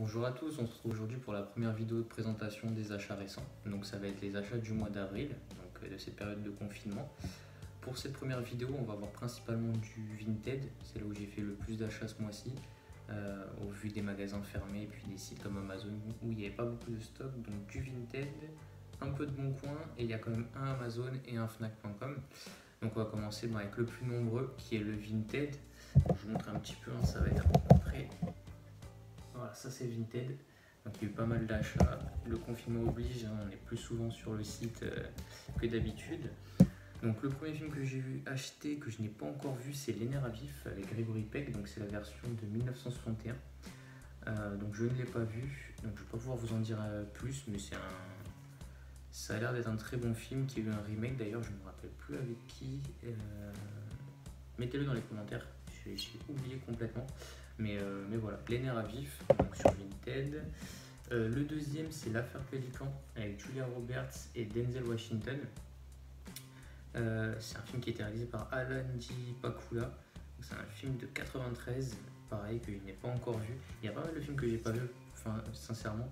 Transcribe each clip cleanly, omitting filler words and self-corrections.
Bonjour à tous, on se retrouve aujourd'hui pour la première vidéo de présentation des achats récents. Donc ça va être les achats du mois d'avril, donc de cette période de confinement. Pour cette première vidéo, on va voir principalement du Vinted, c'est là où j'ai fait le plus d'achats ce mois-ci, au vu des magasins fermés et puis des sites comme Amazon où il n'y avait pas beaucoup de stock. Donc du Vinted, un peu de Bon Coin et il y a quand même un Amazon et un Fnac.com. Donc on va commencer avec le plus nombreux qui est le Vinted. Je vous montre un petit peu, ça va être à peu près. Voilà, ça c'est Vinted. Donc il y a eu pas mal d'achats. Le confinement oblige, on est plus souvent sur le site que d'habitude. Donc le premier film que j'ai acheté, que je n'ai pas encore vu, c'est Les Nerfs à vif avec Gregory Peck. Donc c'est la version de 1961. Donc je ne l'ai pas vu, donc je ne vais pas pouvoir vous en dire plus, mais ça a l'air d'être un très bon film qui a eu un remake d'ailleurs, je ne me rappelle plus avec qui. Mettez-le dans les commentaires, j'ai oublié complètement. Mais voilà, Les Nerfs à vif, donc sur Vinted. Le deuxième, c'est L'Affaire Pélican avec Julia Roberts et Denzel Washington. C'est un film qui a été réalisé par Alan J. Pakula. C'est un film de 93, pareil, que je n'ai pas encore vu. Il y a pas mal de films que j'ai pas vu, sincèrement,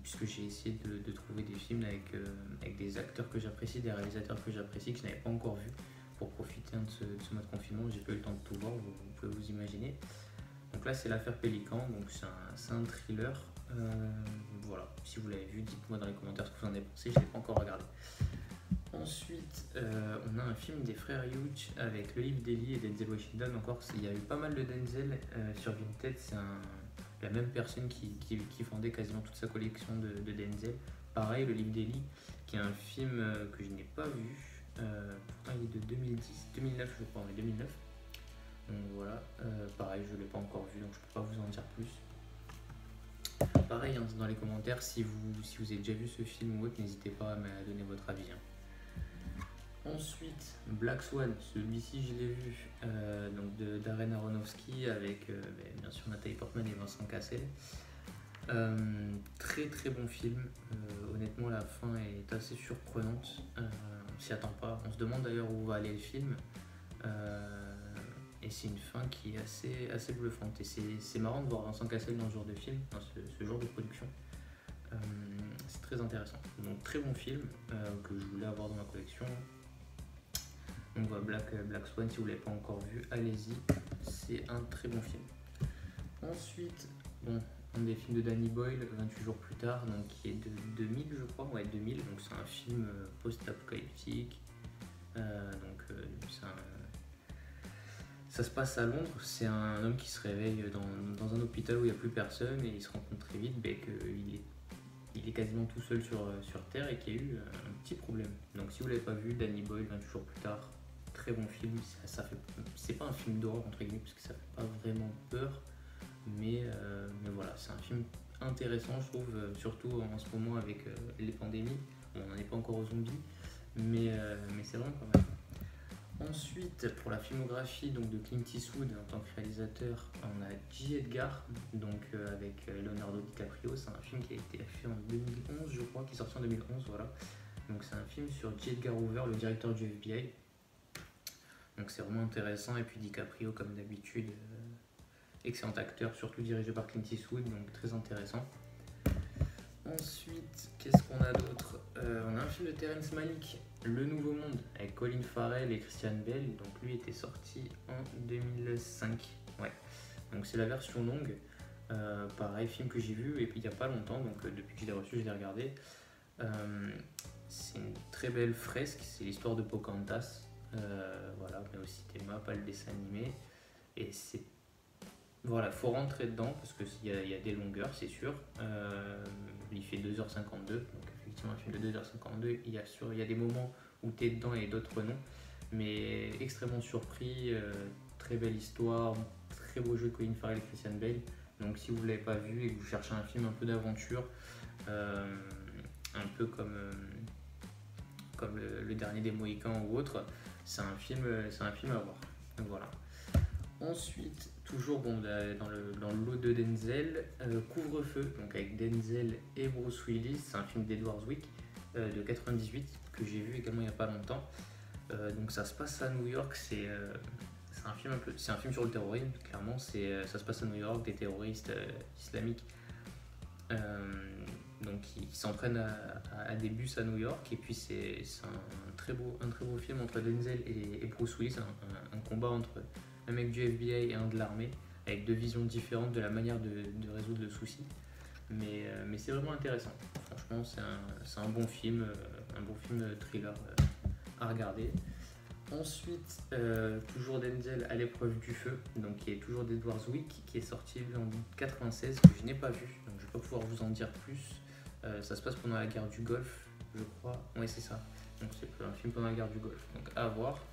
puisque j'ai essayé de trouver des films avec des acteurs que j'apprécie, des réalisateurs que j'apprécie, que je n'avais pas encore vu, pour profiter de ce mois de confinement. J'ai pas eu le temps de tout voir, vous pouvez vous imaginer. Donc là, c'est L'Affaire Pélican, donc c'est un thriller. Voilà, si vous l'avez vu, dites-moi dans les commentaires ce que vous en avez pensé, je ne l'ai pas encore regardé. Ensuite, on a un film des frères Hughes avec le livre d'Eli et Denzel Washington. Encore, il y a eu pas mal de Denzel sur Vinted. C'est la même personne qui vendait quasiment toute sa collection de Denzel. Pareil, le livre d'Eli, qui est un film que je n'ai pas vu. Pourtant, il est de 2009, je crois, mais 2009. Donc voilà, pareil, je ne l'ai pas encore vu, donc je ne peux pas vous en dire plus. Pareil, dans les commentaires, si vous avez déjà vu ce film ou autre, n'hésitez pas à me donner votre avis. Ensuite, Black Swan, celui-ci je l'ai vu, donc de Darren Aronofsky avec bien sûr Nathalie Portman et Vincent Cassel. Très très bon film, honnêtement la fin est assez surprenante, on s'y attend pas, on se demande d'ailleurs où va aller le film, et c'est une fin qui est assez bluffante, et c'est marrant de voir Vincent Cassel dans ce genre de film, dans ce genre de production. C'est très intéressant, donc très bon film que je voulais avoir dans ma collection. Donc voilà, Black Swan, si vous ne l'avez pas encore vu, allez-y, c'est un très bon film. Ensuite, un des films de Danny Boyle, 28 jours plus tard, donc qui est de 2000 je crois, ouais 2000, donc c'est un film post-apocalyptique, ça se passe à Londres, c'est un homme qui se réveille dans un hôpital où il n'y a plus personne et il se rend compte très vite qu'il est quasiment tout seul sur Terre et qu'il y a eu un petit problème. Donc si vous ne l'avez pas vu, Danny Boyle, 28 jours plus tard, très bon film. C'est pas un film d'horreur entre guillemets parce que ça fait pas vraiment peur, mais voilà, c'est un film intéressant je trouve, surtout en ce moment avec les pandémies. On n'en est pas encore aux zombies, mais c'est vraiment pas mal. Ensuite, pour la filmographie donc, de Clint Eastwood en tant que réalisateur, on a J. Edgar, donc avec Leonardo DiCaprio. C'est un film qui a été fait en 2011, je crois, qui est sorti en 2011, voilà. Donc c'est un film sur J. Edgar Hoover, le directeur du FBI. Donc c'est vraiment intéressant, et puis DiCaprio, comme d'habitude, excellent acteur, surtout dirigé par Clint Eastwood, donc très intéressant. Ensuite, qu'est-ce qu'on a d'autre? On a un film de Terrence Malick, Le Nouveau Monde, avec Colin Farrell et Christian Bale. Donc lui était sorti en 2005. Ouais. Donc c'est la version longue. Pareil, film que j'ai vu et puis il n'y a pas longtemps. Donc depuis que je l'ai reçu, je l'ai regardé. C'est une très belle fresque. C'est l'histoire de Pocahontas. Voilà, mais au cinéma, pas le dessin animé. Et c'est voilà, faut rentrer dedans parce qu'il y a des longueurs, c'est sûr. Il fait 2h52, donc effectivement, un film de 2h52. Il y a des moments où tu es dedans et d'autres non. Mais extrêmement surpris, très belle histoire, très beau jeu de Colin Farrell et Christian Bale. Donc si vous ne l'avez pas vu et que vous cherchez un film un peu d'aventure, un peu comme le dernier des Mohicans ou autre, c'est un film à voir. Donc voilà. Ensuite, toujours dans le lot de Denzel, Couvre-feu, donc avec Denzel et Bruce Willis, c'est un film d'Edward Zwick de 98 que j'ai vu également il n'y a pas longtemps. Donc ça se passe à New York, c'est c'est un film sur le terrorisme, clairement. Ça se passe à New York, des terroristes islamiques donc qui s'en prennent à des bus à New York, et puis c'est un très beau film entre Denzel et Bruce Willis, un combat entre un mec du FBI et un de l'armée, avec deux visions différentes de la manière de résoudre le souci. Mais c'est vraiment intéressant. Franchement, c'est un bon film thriller à regarder. Ensuite, toujours Denzel à l'épreuve du feu, donc qui est toujours d'Edward Zwick, qui est sorti en 96, que je n'ai pas vu, donc je ne vais pas pouvoir vous en dire plus. Ça se passe pendant la guerre du Golfe, je crois. Oui, c'est ça. Donc c'est un film pendant la guerre du Golfe, donc à voir.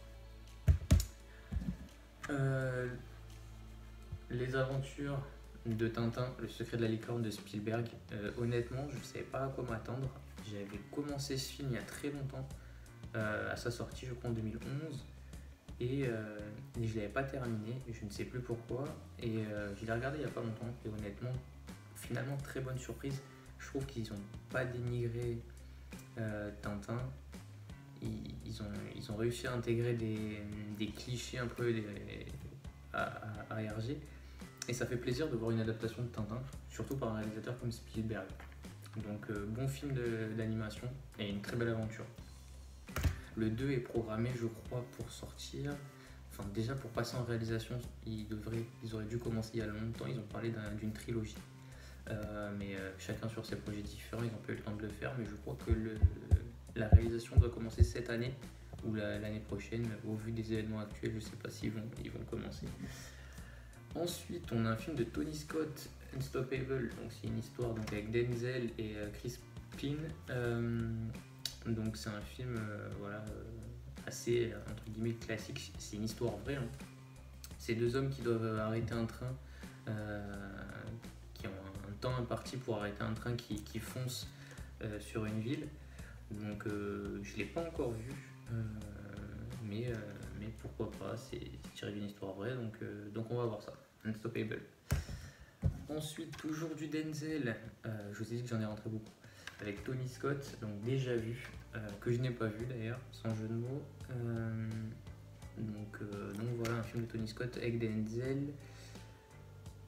Les aventures de Tintin, le secret de la licorne de Spielberg. Honnêtement, je ne savais pas à quoi m'attendre. J'avais commencé ce film il y a très longtemps, à sa sortie, je crois en 2011, et je ne l'avais pas terminé, je ne sais plus pourquoi, et je l'ai regardé il n'y a pas longtemps, et honnêtement, finalement, très bonne surprise. Je trouve qu'ils n'ont pas dénigré Tintin. Ils ont réussi à intégrer des clichés un peu à RG, et ça fait plaisir de voir une adaptation de Tintin, surtout par un réalisateur comme Spielberg. Donc bon film d'animation et une très belle aventure. Le 2 est programmé, je crois, pour sortir. Enfin, déjà pour passer en réalisation, ils auraient dû commencer il y a longtemps. Ils ont parlé d'une trilogie. Mais chacun sur ses projets différents, ils n'ont pas eu le temps de le faire. Mais je crois que la réalisation doit commencer cette année ou l'année prochaine. Au vu des événements actuels, je ne sais pas s'ils vont commencer. Ensuite, on a un film de Tony Scott, Unstoppable. Donc c'est une histoire donc, avec Denzel et Chris Pine. Donc c'est un film assez entre guillemets classique. C'est une histoire vraie. Hein. C'est deux hommes qui doivent arrêter un train, qui ont un temps imparti pour arrêter un train qui fonce sur une ville. Donc je l'ai pas encore vu, mais pourquoi pas. C'est tiré d'une histoire vraie, donc on va voir ça. Unstoppable. Ensuite, toujours du Denzel. Je vous ai dit que j'en ai rentré beaucoup. Avec Tony Scott, donc déjà vu, que je n'ai pas vu d'ailleurs, sans jeu de mots. Donc voilà, un film de Tony Scott avec Denzel.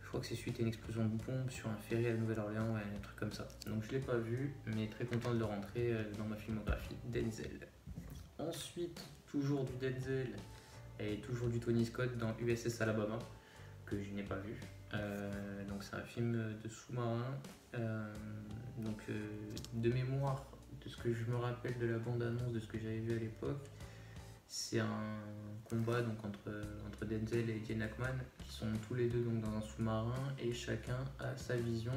Je crois que c'est suite à une explosion de bombe sur un ferry à la Nouvelle-Orléans, ouais, un truc comme ça. Donc je l'ai pas vu, mais très content de le rentrer dans ma filmographie. Denzel. Ensuite, toujours du Denzel et toujours du Tony Scott dans USS Alabama, que je n'ai pas vu. Donc c'est un film de sous-marin. De mémoire, de ce que je me rappelle de la bande-annonce, de ce que j'avais vu à l'époque, c'est un combat donc, entre Denzel et Gene Hackman, qui sont tous les deux donc, dans un sous-marin, et chacun a sa vision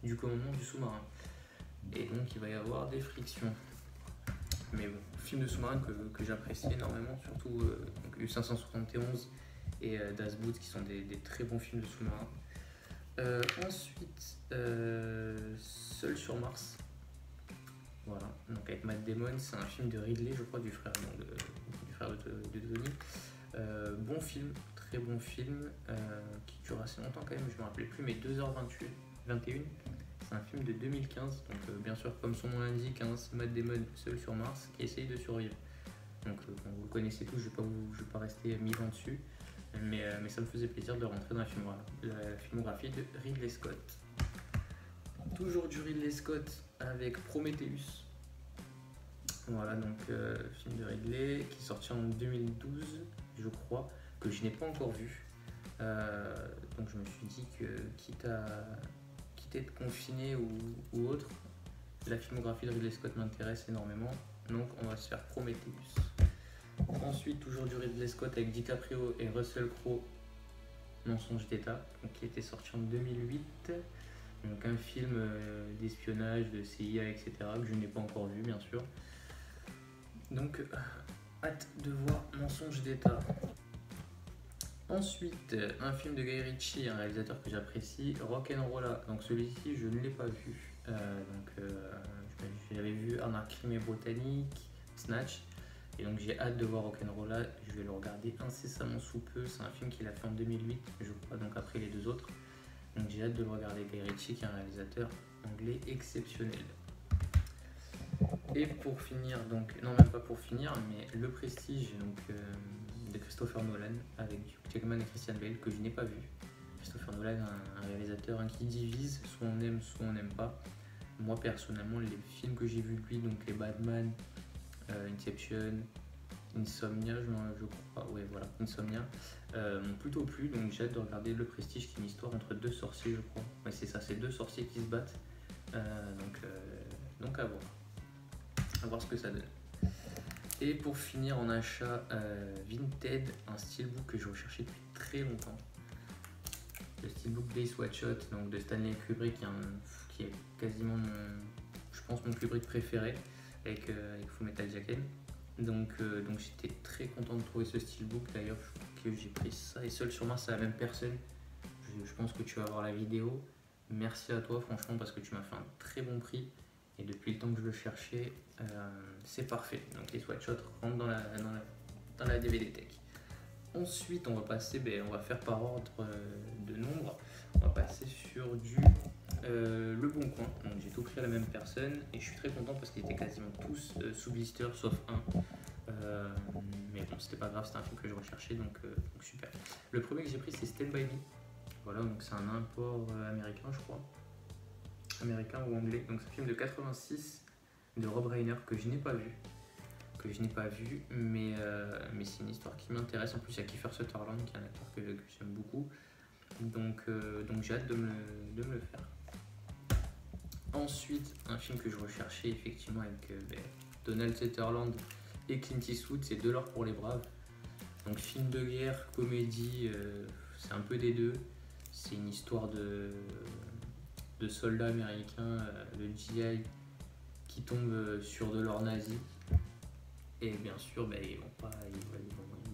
du commandement du sous-marin. Et donc il va y avoir des frictions. Mais bon, film de sous-marin que j'apprécie énormément, surtout U571 et Das Boot, qui sont des très bons films de sous-marin. Ensuite, Seul sur Mars. Voilà, donc avec Matt Damon, c'est un film de Ridley, je crois, du frère de Tony. Bon film, très bon film, qui dure assez longtemps quand même, je ne me rappelais plus, mais 2h21. C'est un film de 2015, donc bien sûr, comme son nom l'indique, hein, c'est Matt Damon, Seul sur Mars, qui essaye de survivre. Donc vous le connaissez tous, je ne vais pas rester 1000 ans dessus, mais ça me faisait plaisir de rentrer dans la filmographie de Ridley Scott. Toujours du Ridley Scott avec Prometheus. Voilà, donc film de Ridley qui est sorti en 2012, je crois, que je n'ai pas encore vu. Donc je me suis dit que quitte à être confiné ou autre, la filmographie de Ridley Scott m'intéresse énormément, donc on va se faire Prometheus. Ensuite, toujours du Ridley Scott avec DiCaprio et Russell Crowe, Mensonge d'État, qui était sorti en 2008. Donc un film d'espionnage, de CIA, etc. que je n'ai pas encore vu, bien sûr. Donc hâte de voir Mensonge d'État. Ensuite, un film de Guy Ritchie, un réalisateur que j'apprécie, Rock'n'Rolla. Donc celui-ci, je ne l'ai pas vu. J'avais vu Anarch, Crime et Botanique, Snatch. Et donc j'ai hâte de voir Rock'n'Rolla. Je vais le regarder incessamment sous peu. C'est un film qu'il a fait en 2008, je crois, donc après les deux autres. Donc j'ai hâte de le regarder. Guy Ritchie, qui est un réalisateur anglais exceptionnel. Et pour finir, donc non même pas pour finir, mais Le Prestige, donc de Christopher Nolan avec Hugh Jackman et Christian Bale que je n'ai pas vu. Christopher Nolan, un réalisateur qui divise, soit on aime, soit on n'aime pas. Moi personnellement, les films que j'ai vus de lui, donc les Batman, Inception, Insomnia, je crois, ouais voilà, Insomnia, m'ont plutôt plu, donc j'ai hâte de regarder Le Prestige, qui est une histoire entre deux sorciers, je crois. Ouais, c'est ça, c'est deux sorciers qui se battent, donc à voir ce que ça donne. Et pour finir en achat Vinted, un steelbook que je recherchais depuis très longtemps. Le steelbook Days Watch Shot, donc de Stanley Kubrick, qui est quasiment je pense mon Kubrick préféré, avec Full Metal Jacket. Donc j'étais très content de trouver ce steelbook. D'ailleurs, que j'ai pris ça et Seul sur Mars, c'est la même personne. Je pense que tu vas voir la vidéo. Merci à toi franchement, parce que tu m'as fait un très bon prix. Et depuis le temps que je le cherchais, c'est parfait. Donc les Sweatshots rentrent dans la DVD Tech. Ensuite, on va faire par ordre de nombre. On va passer sur du Le Bon Coin. Donc j'ai tout pris à la même personne et je suis très content parce qu'ils étaient quasiment tous sous blister sauf un. Mais bon, c'était pas grave, c'était un film que je recherchais, donc super. Le premier que j'ai pris, c'est Stand By Me. Voilà, donc c'est un import américain, je crois. Américain ou anglais. Donc c'est un film de 86 de Rob Reiner que je n'ai pas vu. Mais c'est une histoire qui m'intéresse. En plus, il y a Kiefer Sutherland, qui est un acteur que j'aime beaucoup. Donc j'ai hâte de me le faire. Ensuite, un film que je recherchais effectivement avec Donald Sutherland et Clint Eastwood, c'est De l'or pour les braves. Donc film de guerre, comédie, c'est un peu des deux. C'est une histoire de soldats américains, de GI, qui tombent sur de l'or nazi. Et bien sûr, ils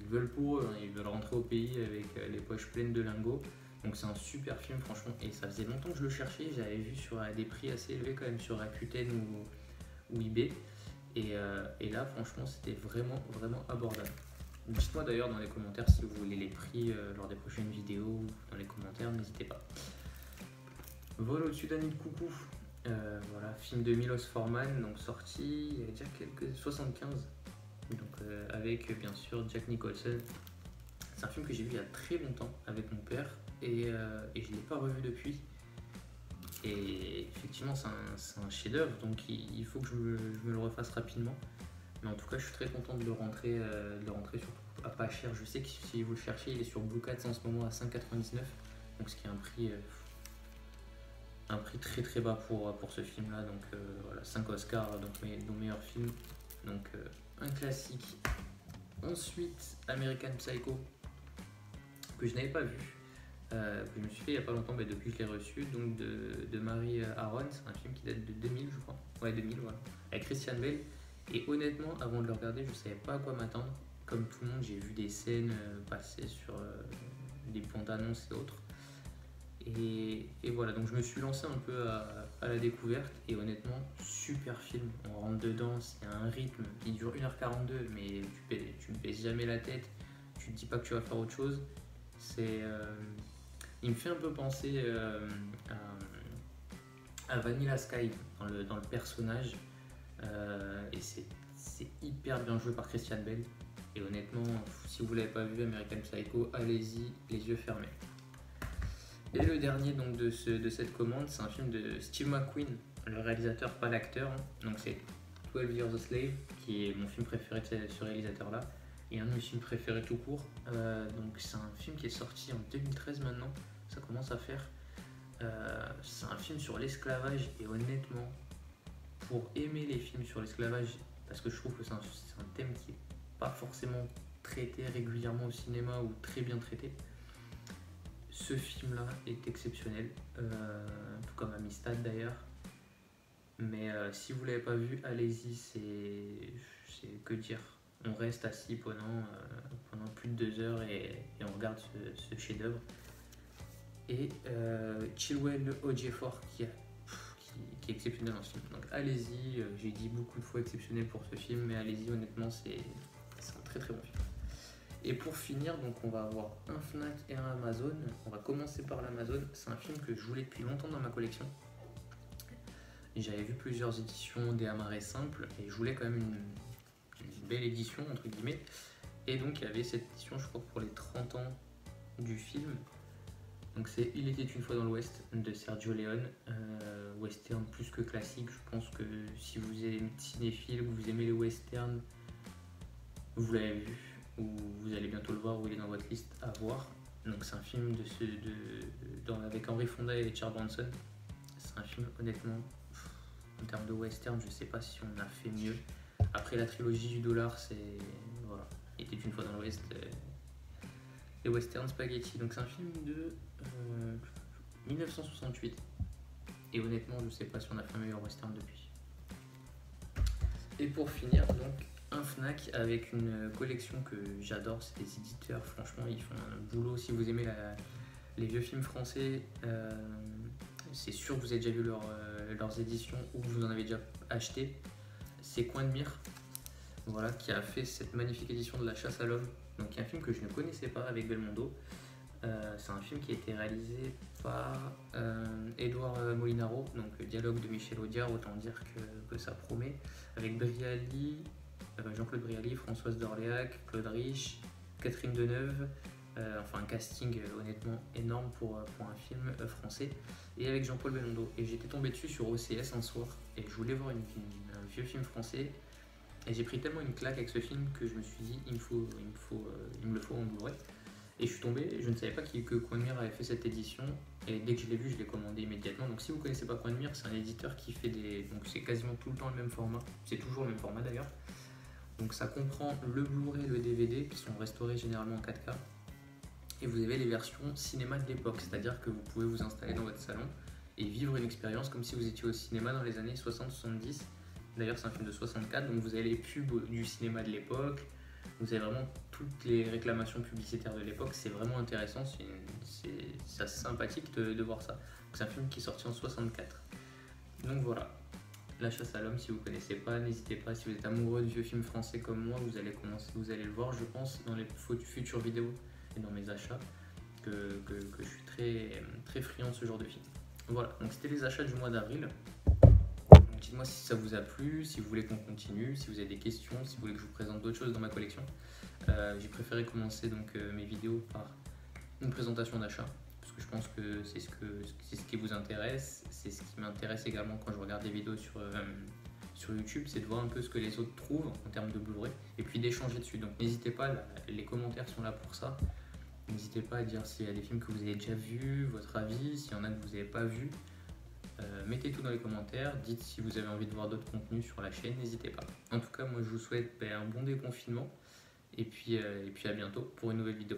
veulent pour eux, ils veulent rentrer au pays avec les poches pleines de lingots. Donc c'est un super film franchement, et ça faisait longtemps que je le cherchais. J'avais vu sur des prix assez élevés quand même sur Rakuten ou eBay. Et là franchement c'était vraiment abordable. Dites-moi d'ailleurs dans les commentaires si vous voulez les prix lors des prochaines vidéos, dans les commentaires, n'hésitez pas. Vol au-dessus d'un nid de coucou, voilà, film de Milos Forman, donc sorti il y a déjà 75, donc avec bien sûr Jack Nicholson. C'est un film que j'ai vu il y a très longtemps avec mon père et je ne l'ai pas revu depuis. Et effectivement c'est un chef-d'œuvre, donc il faut que je me le refasse rapidement. Mais en tout cas je suis très content de le rentrer surtout à pas cher. Je sais que si vous le cherchez, il est sur Blue Cats en ce moment à 5,99, donc ce qui est un prix très bas pour ce film là. Donc voilà, 5 Oscars, donc nos meilleurs films, donc un classique. Ensuite American Psycho, que je n'avais pas vu, que je me suis fait il n'y a pas longtemps, depuis que je l'ai reçu, donc de Mary Aaron. C'est un film qui date de 2000 je crois, ouais 2000 voilà, avec Christian Bale. Et honnêtement, avant de le regarder, je ne savais pas à quoi m'attendre. Comme tout le monde, j'ai vu des scènes passer sur des bandes annonces et autres. Et voilà, donc je me suis lancé un peu à la découverte. Et honnêtement, super film. On rentre dedans, c'est un rythme qui dure 1h42, mais tu ne baisses jamais la tête. Tu te dis pas que tu vas faire autre chose. Il me fait un peu penser à Vanilla Sky dans le personnage. Et c'est hyper bien joué par Christian Bale. Et honnêtement, si vous ne l'avez pas vu, American Psycho, allez-y, les yeux fermés. Et le dernier donc de cette commande, c'est un film de Steve McQueen, le réalisateur, pas l'acteur. Donc c'est 12 Years a Slave, qui est mon film préféré de ce réalisateur-là, et un de mes films préférés tout court. Donc c'est un film qui est sorti en 2013 maintenant, ça commence à faire. C'est un film sur l'esclavage, et honnêtement, pour aimer les films sur l'esclavage, parce que je trouve que c'est un thème qui n'est pas forcément traité régulièrement au cinéma ou très bien traité, ce film-là est exceptionnel, tout comme Amistad d'ailleurs. Mais si vous ne l'avez pas vu, allez-y, c'est que dire. On reste assis pendant plus de 2 heures et on regarde ce chef-d'œuvre. Et Chiwetel Ejiofor qui est exceptionnel dans ce film. Donc allez-y, j'ai dit beaucoup de fois exceptionnel pour ce film, mais allez-y, honnêtement, c'est un très bon film. Et pour finir, donc on va avoir un Fnac et un Amazon. On va commencer par l'Amazon. C'est un film que je voulais depuis longtemps dans ma collection. J'avais vu plusieurs éditions des Amarés simples et je voulais quand même une belle édition entre guillemets. Et donc il y avait cette édition, je crois, pour les 30 ans du film. Donc c'est Il était une fois dans l'Ouest de Sergio Leone, western plus que classique. Je pense que si vous êtes cinéphile, vous aimez les westerns, vous l'avez vu, ou vous allez bientôt le voir, ou il est dans votre liste à voir. Donc c'est un film avec Henry Fonda et Richard Branson. C'est un film, honnêtement, en termes de western, je sais pas si on a fait mieux. Après la trilogie du dollar, c'est... Voilà, Il était une fois dans l'Ouest, les western spaghetti. Donc c'est un film de 1968. Et honnêtement, je sais pas si on a fait un meilleur western depuis. Et pour finir, donc, un Fnac avec une collection que j'adore. C'est des éditeurs, franchement, ils font un boulot. Si vous aimez les vieux films français, c'est sûr que vous avez déjà vu leurs éditions ou que vous en avez déjà acheté. C'est Coin de Mire, voilà, qui a fait cette magnifique édition de La Chasse à l'homme. Donc il y a un film que je ne connaissais pas avec Belmondo. C'est un film qui a été réalisé par Édouard Molinaro, donc dialogue de Michel Audiard, autant dire que ça promet, avec Brialy, Jean-Claude Brialy, Françoise d'Orléac, Claude Rich, Catherine Deneuve, enfin un casting honnêtement énorme pour un film français, et avec Jean-Paul Belmondo. Et j'étais tombé dessus sur OCS un soir, et je voulais voir un vieux film français, et j'ai pris tellement une claque avec ce film que je me suis dit, il me le faut en Blu-ray. Et je suis tombé, je ne savais pas que Coin de Mire avait fait cette édition, et dès que je l'ai vu, je l'ai commandé immédiatement. Donc si vous ne connaissez pas Coin de Mire, c'est un éditeur qui fait donc c'est quasiment tout le temps le même format, c'est toujours le même format d'ailleurs. Donc ça comprend le Blu-ray et le DVD qui sont restaurés généralement en 4K. Et vous avez les versions cinéma de l'époque, c'est-à-dire que vous pouvez vous installer dans votre salon et vivre une expérience comme si vous étiez au cinéma dans les années 60-70. D'ailleurs c'est un film de 64, donc vous avez les pubs du cinéma de l'époque, vous avez vraiment toutes les réclamations publicitaires de l'époque, c'est vraiment intéressant, c'est assez sympathique de voir ça. C'est un film qui est sorti en 64. Donc voilà, La Chasse à l'homme, si vous ne connaissez pas, n'hésitez pas, si vous êtes amoureux de vieux films français comme moi, vous allez le voir, je pense, dans les futures vidéos et dans mes achats, que je suis très, très friand de ce genre de film. Voilà, donc c'était les achats du mois d'avril. Dites-moi si ça vous a plu, si vous voulez qu'on continue, si vous avez des questions, si vous voulez que je vous présente d'autres choses dans ma collection. J'ai préféré commencer donc mes vidéos par une présentation d'achat, parce que je pense que c'est ce qui vous intéresse, c'est ce qui m'intéresse également quand je regarde des vidéos sur YouTube, c'est de voir un peu ce que les autres trouvent en termes de Blu-ray, et puis d'échanger dessus. Donc n'hésitez pas, les commentaires sont là pour ça. N'hésitez pas à dire s'il y a des films que vous avez déjà vus, votre avis, s'il y en a que vous n'avez pas vus. Mettez tout dans les commentaires, dites si vous avez envie de voir d'autres contenus sur la chaîne, n'hésitez pas. En tout cas, moi je vous souhaite un bon déconfinement et puis à bientôt pour une nouvelle vidéo.